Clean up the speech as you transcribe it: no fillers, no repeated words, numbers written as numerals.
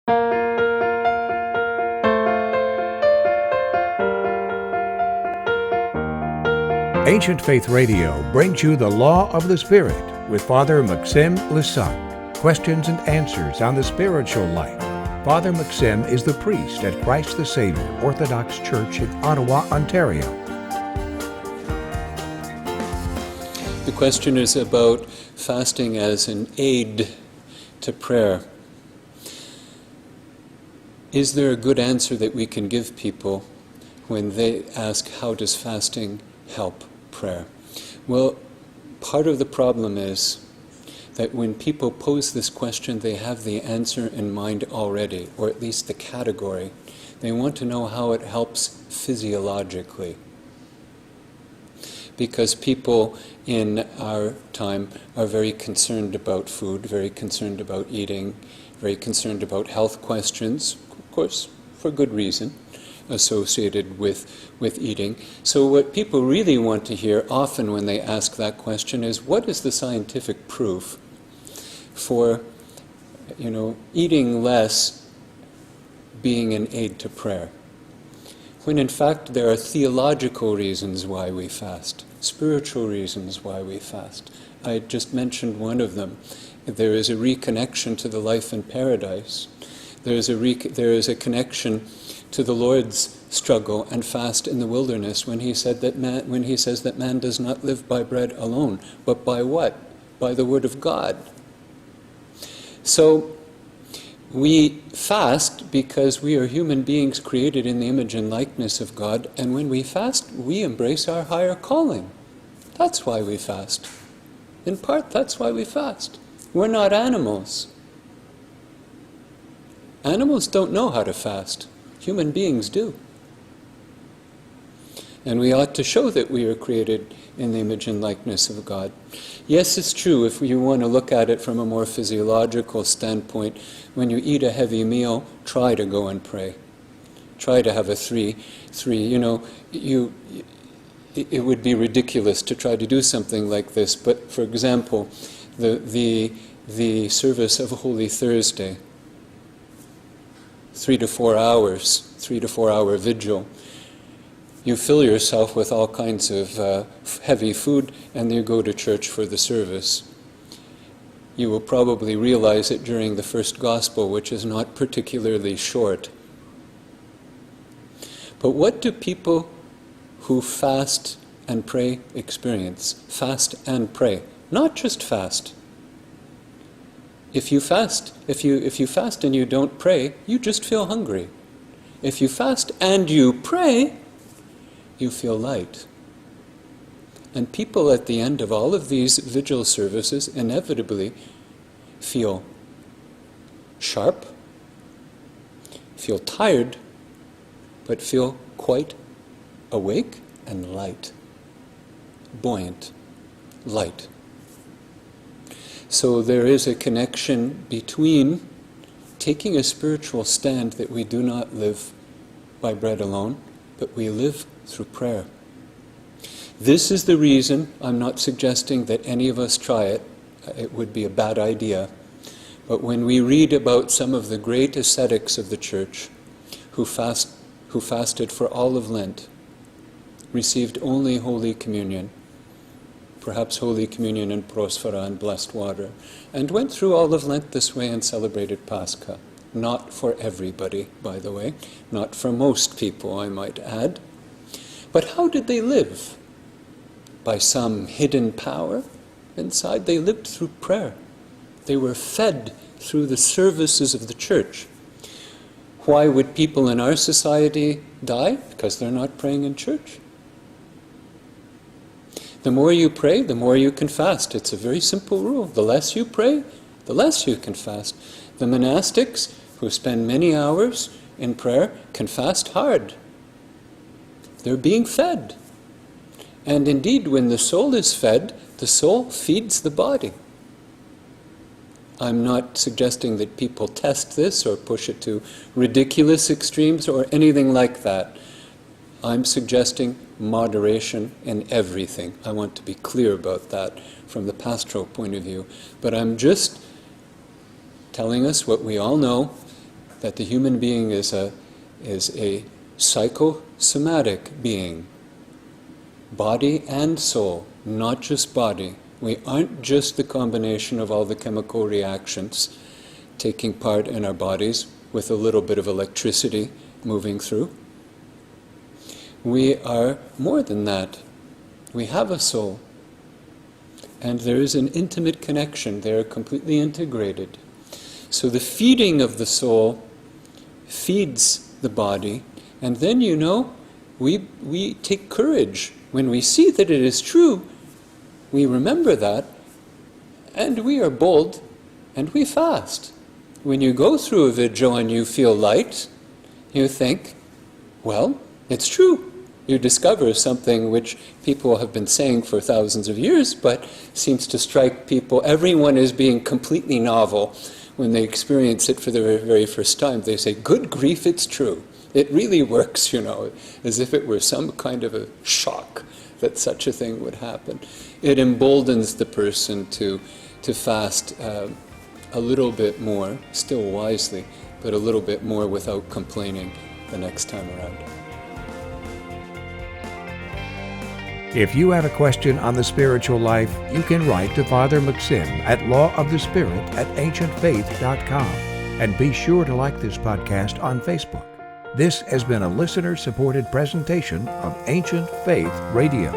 Ancient Faith Radio brings you the Law of the Spirit with Father Maxime Lissac. Questions and answers on the spiritual life. Father Maxime is the priest at Christ the Savior Orthodox Church in Ottawa, Ontario. The question is about fasting as an aid to prayer. Is there a good answer that we can give people when they ask, how does fasting help prayer? Well, part of the problem is that when people pose this question, they have the answer in mind already, or at least the category. They want to know how it helps physiologically. Because people in our time are very concerned about food, very concerned about eating, very concerned about health questions, of course, for good reason, associated with eating. So what people really want to hear often when they ask that question is, what is the scientific proof for, eating less being an aid to prayer? When in fact there are theological reasons why we fast, spiritual reasons why we fast. I just mentioned one of them. There is a reconnection to the life in paradise. There is a connection to the Lord's struggle and fast in the wilderness when he says that man does not live by bread alone, but by what? By the word of God. So we fast because we are human beings created in the image and likeness of God, and when we fast, we embrace our higher calling. That's why we fast. In part, that's why we fast. We're not animals. Animals don't know how to fast. Human beings do. And we ought to show that we are created in the image and likeness of God. Yes, it's true, if you want to look at it from a more physiological standpoint, when you eat a heavy meal, try to go and pray. Try to have a three. It would be ridiculous to try to do something like this, but for example, the service of Holy Thursday, 3 to 4 hours, 3 to 4 hour vigil. You fill yourself with all kinds of heavy food, and you go to church for the service. You will probably realize it during the first gospel, which is not particularly short. But what do people who fast and pray experience? Fast and pray. Not just fast. If you fast and you don't pray, you just feel hungry. If you fast and you pray, you feel light. And people at the end of all of these vigil services inevitably feel sharp, feel tired, but feel quite awake and light, buoyant, light. So there is a connection between taking a spiritual stand that we do not live by bread alone, but we live through prayer. This is the reason, I'm not suggesting that any of us try it. It would be a bad idea. But when we read about some of the great ascetics of the Church who fasted for all of Lent, received only Holy Communion, perhaps Holy Communion and Prosphora and blessed water, and went through all of Lent this way and celebrated Pascha. Not for everybody, by the way, not for most people, I might add. But how did they live? By some hidden power inside? They lived through prayer. They were fed through the services of the Church. Why would people in our society die? Because they're not praying in church. The more you pray, the more you can fast. It's a very simple rule. The less you pray, the less you can fast. The monastics, who spend many hours in prayer, can fast hard. They're being fed. And indeed, when the soul is fed, the soul feeds the body. I'm not suggesting that people test this or push it to ridiculous extremes or anything like that. I'm suggesting moderation in everything. I want to be clear about that from the pastoral point of view. But I'm just telling us what we all know. that the human being is a psychosomatic being, body and soul, not just body. We aren't just the combination of all the chemical reactions taking part in our bodies with a little bit of electricity moving through. We are more than that. We have a soul. And there is an intimate connection. They are completely integrated. So the feeding of the soul feeds the body. And then, we take courage. When we see that it is true, we remember that, and we are bold, and we fast. When you go through a vigil and you feel light, you think, well, it's true. You discover something which people have been saying for thousands of years, but seems to strike people. Everyone is being completely novel when they experience it for the very, very first time. They say, good grief, it's true. It really works, as if it were some kind of a shock that such a thing would happen. It emboldens the person to fast a little bit more, still wisely, but a little bit more without complaining the next time around. If you have a question on the spiritual life, you can write to Father Maxim at lawofthespirit@ancientfaith.com. And be sure to like this podcast on Facebook. This has been a listener-supported presentation of Ancient Faith Radio.